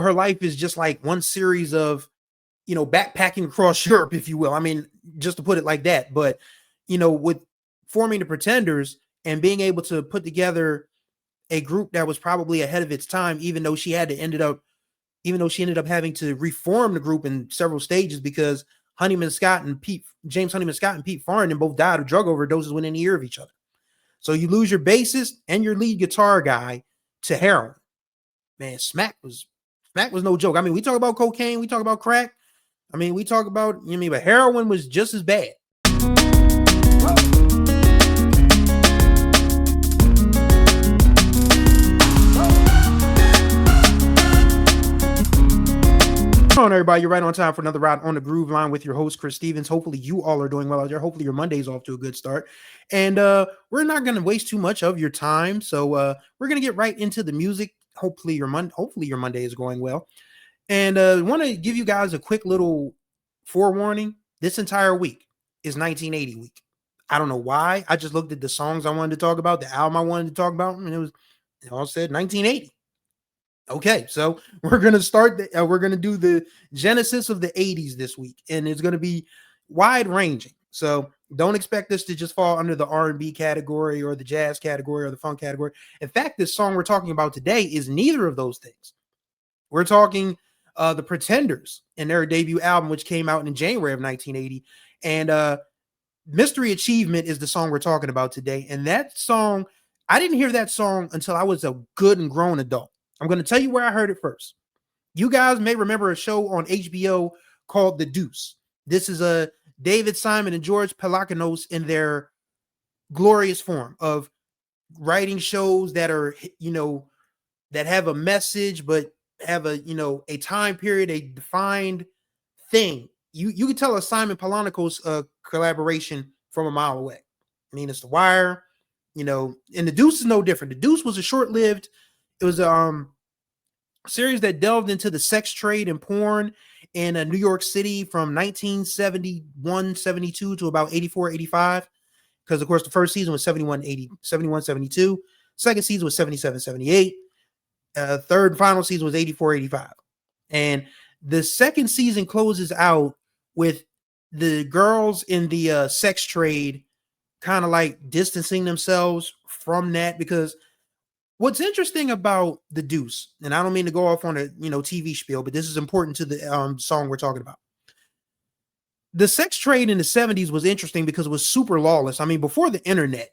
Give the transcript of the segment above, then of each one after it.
her life is just like one series of, backpacking across Europe, if you will. I mean, just to put it like that. But, with forming the Pretenders and being able to put together a group that was probably ahead of its time, even though she ended up having to reform the group in several stages because James Honeyman-Scott and Pete Farrington both died of drug overdoses within a year of each other. So you lose your bassist and your lead guitar guy to heroin. Man, Smack was no joke. I mean, we talk about cocaine, we talk about crack. I mean, we talk about, but heroin was just as bad. On everybody, you're right on time for another ride on the Groove Line with your host Chris Stevens. Hopefully you all are doing well out there. Hopefully your Monday's off to a good start, and we're not going to waste too much of your time, so we're going to get right into the music. Hopefully your Monday is going well, and I want to give you guys a quick little forewarning. This entire week is 1980 week. I don't know why. I just looked at the songs I wanted to talk about, the album I wanted to talk about, and it all said 1980. Okay, so we're gonna we're gonna do the genesis of the 80s this week, and it's gonna be wide ranging. So don't expect this to just fall under the R&B category or the jazz category or the funk category. In fact, this song we're talking about today is neither of those things. We're talking the Pretenders and their debut album, which came out in January of 1980, and Mystery Achievement is the song we're talking about today. And that song, I didn't hear that song until I was a good and grown adult. I'm going to tell you where I heard it first. You guys may remember a show on HBO called The Deuce. This is a David Simon and George Pelecanos in their glorious form of writing shows that are, that have a message, but have a time period, a defined thing. You can tell a Simon Pelecanos collaboration from a mile away. I mean, it's The Wire, and The Deuce is no different. The Deuce was a short-lived. It was a series that delved into the sex trade and porn in New York City from 1971, 72 to about 84, 85. Because, of course, the first season was 71, 72. Second season was 77, 78. Third and final season was 84, 85. And the second season closes out with the girls in the sex trade kind of like distancing themselves from that, because what's interesting about The Deuce, and I don't mean to go off on a TV spiel, but this is important to the song we're talking about. The sex trade in the 70s was interesting because it was super lawless. I mean, before the internet,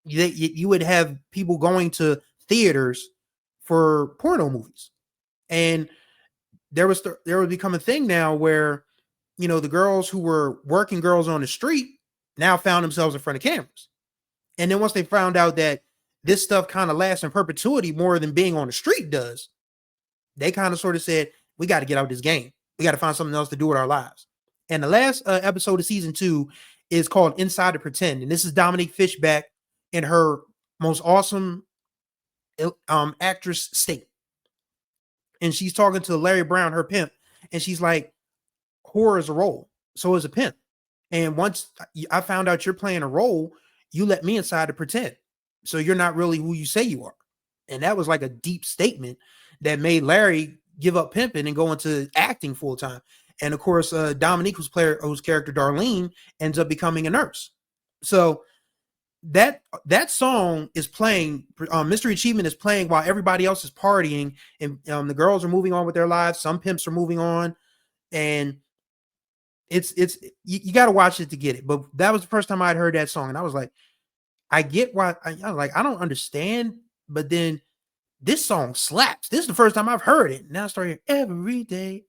you would have people going to theaters for porno movies, and there would become a thing now where the girls who were working girls on the street now found themselves in front of cameras, and then once they found out that this stuff kind of lasts in perpetuity more than being on the street does, they kind of sort of said, we got to get out of this game. We got to find something else to do with our lives. And the last episode of season 2 is called Inside the Pretend. And this is Dominique Fishback in her most awesome actress state. And she's talking to Larry Brown, her pimp. And she's like, whore is a role. So is a pimp. And once I found out you're playing a role, you let me inside to pretend. So you're not really who you say you are. And that was like a deep statement that made Larry give up pimping and go into acting full time. And of course, Dominique, whose character Darlene, ends up becoming a nurse. So that song is playing. Mystery Achievement is playing while everybody else is partying, and the girls are moving on with their lives. Some pimps are moving on, and it's you got to watch it to get it. But that was the first time I'd heard that song, and I was like, I get why. I don't understand, but then this song slaps. This is the first time I've heard it. Now I start hearing every day,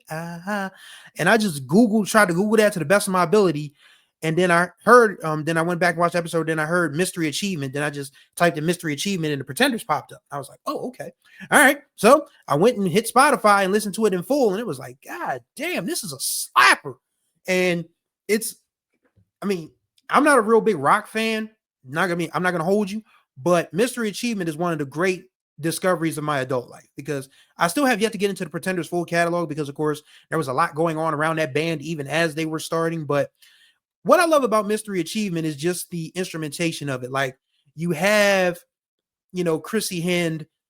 and I just tried to Google that to the best of my ability, and then I heard. Then I went back and watched the episode. Then I heard Mystery Achievement. Then I just typed in Mystery Achievement, and the Pretenders popped up. I was like, oh, okay, all right. So I went and hit Spotify and listened to it in full, and it was like, God damn, this is a slapper. And I'm not a real big rock fan. I'm not gonna hold you, but Mystery Achievement is one of the great discoveries of my adult life, because I still have yet to get into the Pretenders full catalog, because of course there was a lot going on around that band even as they were starting. But what I love about Mystery Achievement is just the instrumentation of it. Like, you have, Chrissy Hind